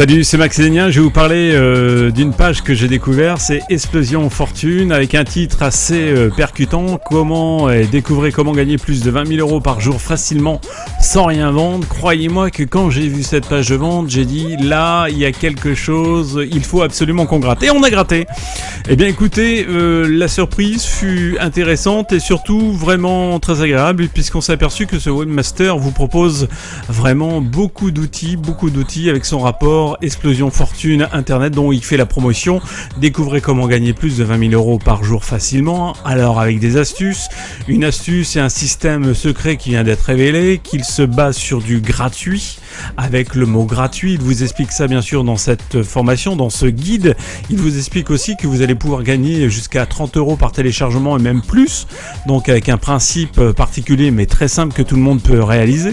Salut, c'est Max Lénien. Je vais vous parler d'une page que j'ai découverte, c'est Explosion Fortune, avec un titre assez percutant. Découvrez comment gagner plus de 20 000 euros par jour facilement sans rien vendre. Croyez-moi que quand j'ai vu cette page de vente, j'ai dit là, il y a quelque chose, il faut absolument qu'on gratte. Et on a gratté. Eh bien écoutez, la surprise fut intéressante et surtout vraiment très agréable, puisqu'on s'est aperçu que ce webmaster vous propose vraiment beaucoup d'outils avec son rapport Explosion Fortune Internet dont il fait la promotion. Découvrez comment gagner plus de 20 000 euros par jour facilement. Alors avec des astuces, une astuce et un système secret qui vient d'être révélé, qu'il se base sur du gratuit, avec le mot gratuit. Il vous explique ça bien sûr dans cette formation, dans ce guide. Il vous explique aussi que vous allez pouvoir gagner jusqu'à 30 euros par téléchargement et même plus, donc avec un principe particulier mais très simple que tout le monde peut réaliser.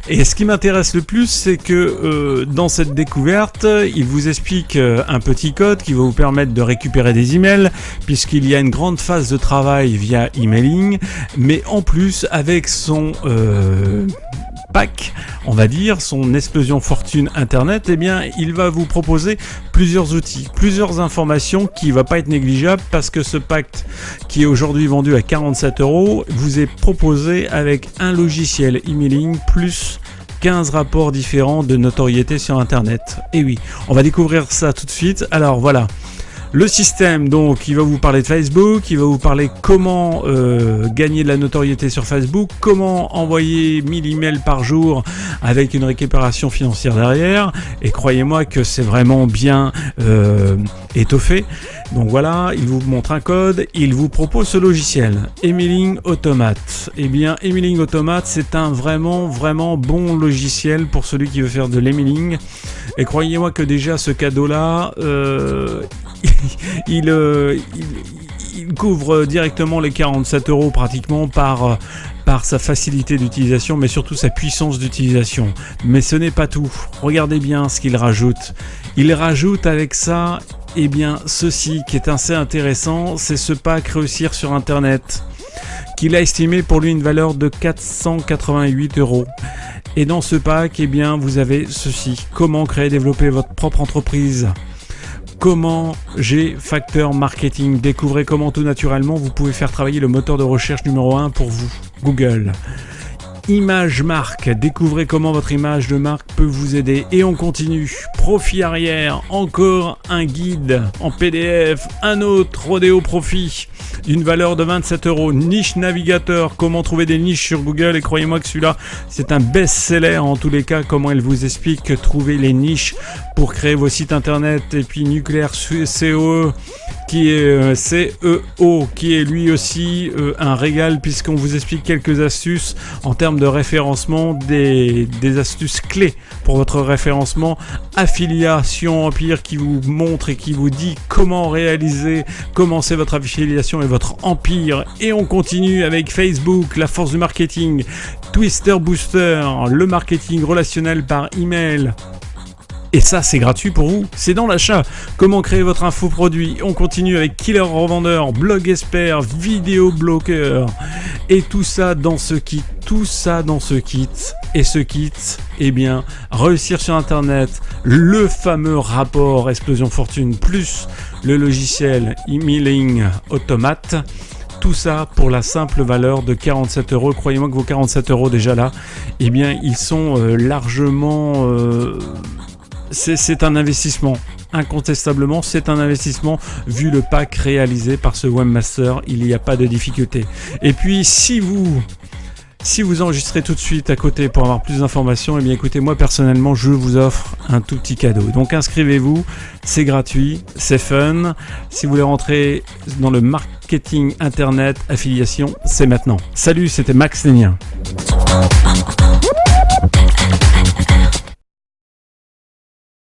Et ce qui m'intéresse le plus, c'est que dans cette découverte, il vous explique un petit code qui va vous permettre de récupérer des emails, puisqu'il y a une grande phase de travail via emailing, mais en plus avec son pack, on va dire, son Explosion Fortune Internet, eh bien, il va vous proposer plusieurs outils, plusieurs informations qui ne va pas être négligeable, parce que ce pack qui est aujourd'hui vendu à 47 euros vous est proposé avec un logiciel emailing plus 15 rapports différents de notoriété sur Internet. Et oui, on va découvrir ça tout de suite. Alors voilà. Le système, donc, il va vous parler de Facebook, il va vous parler comment gagner de la notoriété sur Facebook, comment envoyer 1000 emails par jour avec une récupération financière derrière. Et croyez-moi que c'est vraiment bien étoffé. Donc voilà, il vous montre un code, il vous propose ce logiciel, Emailing Automate. Eh bien, Emailing Automate, c'est un vraiment bon logiciel pour celui qui veut faire de l'emailing. Et croyez-moi que déjà ce cadeau-là, il couvre directement les 47 euros pratiquement par sa facilité d'utilisation, mais surtout sa puissance d'utilisation. Mais ce n'est pas tout. Regardez bien ce qu'il rajoute. Il rajoute avec ça, eh bien, ceci qui est assez intéressant, c'est ce pack Réussir sur Internet, qu'il a estimé pour lui une valeur de 488 euros. Et dans ce pack, eh bien, vous avez ceci. Comment créer et développer votre propre entreprise. Comment G-Factor Marketing. Découvrez comment tout naturellement vous pouvez faire travailler le moteur de recherche numéro 1 pour vous, Google. Image marque. Découvrez comment votre image de marque peut vous aider. Et on continue. Profit arrière. Encore un guide en PDF. Un autre Rodéo Profit d'une valeur de 27 euros. Niche navigateur. Comment trouver des niches sur Google. Et croyez-moi que celui-là, c'est un best-seller en tous les cas. Comment elle vous explique trouver les niches pour créer vos sites internet. Et puis Nucléaire CEO qui est CEO, qui est lui aussi un régal, puisqu'on vous explique quelques astuces en termes de référencement, des astuces clés pour votre référencement. Affiliation Empire qui vous montre et qui vous dit comment commencer votre affiliation et votre empire. Et on continue avec Facebook, la force du marketing, Twister Booster, le marketing relationnel par email. Et ça, c'est gratuit pour vous, c'est dans l'achat. Comment créer votre infoproduit. On continue avec Killer Revendeur, Blog Expert, Vidéo Bloqueur. Et tout ça dans ce kit. Et ce kit, eh bien, Réussir sur Internet, le fameux rapport Explosion Fortune, plus le logiciel Emailing Automate. Tout ça pour la simple valeur de 47 euros. Croyez-moi que vos 47 euros déjà là, eh bien, ils sont largement... C'est un investissement, incontestablement c'est un investissement vu le pack réalisé par ce webmaster, il n'y a pas de difficulté. Et puis si vous enregistrez tout de suite à côté pour avoir plus d'informations, eh bien écoutez, moi personnellement je vous offre un tout petit cadeau. Donc inscrivez-vous, c'est gratuit, c'est fun. Si vous voulez rentrer dans le marketing internet affiliation, c'est maintenant. Salut, c'était Max Lénien.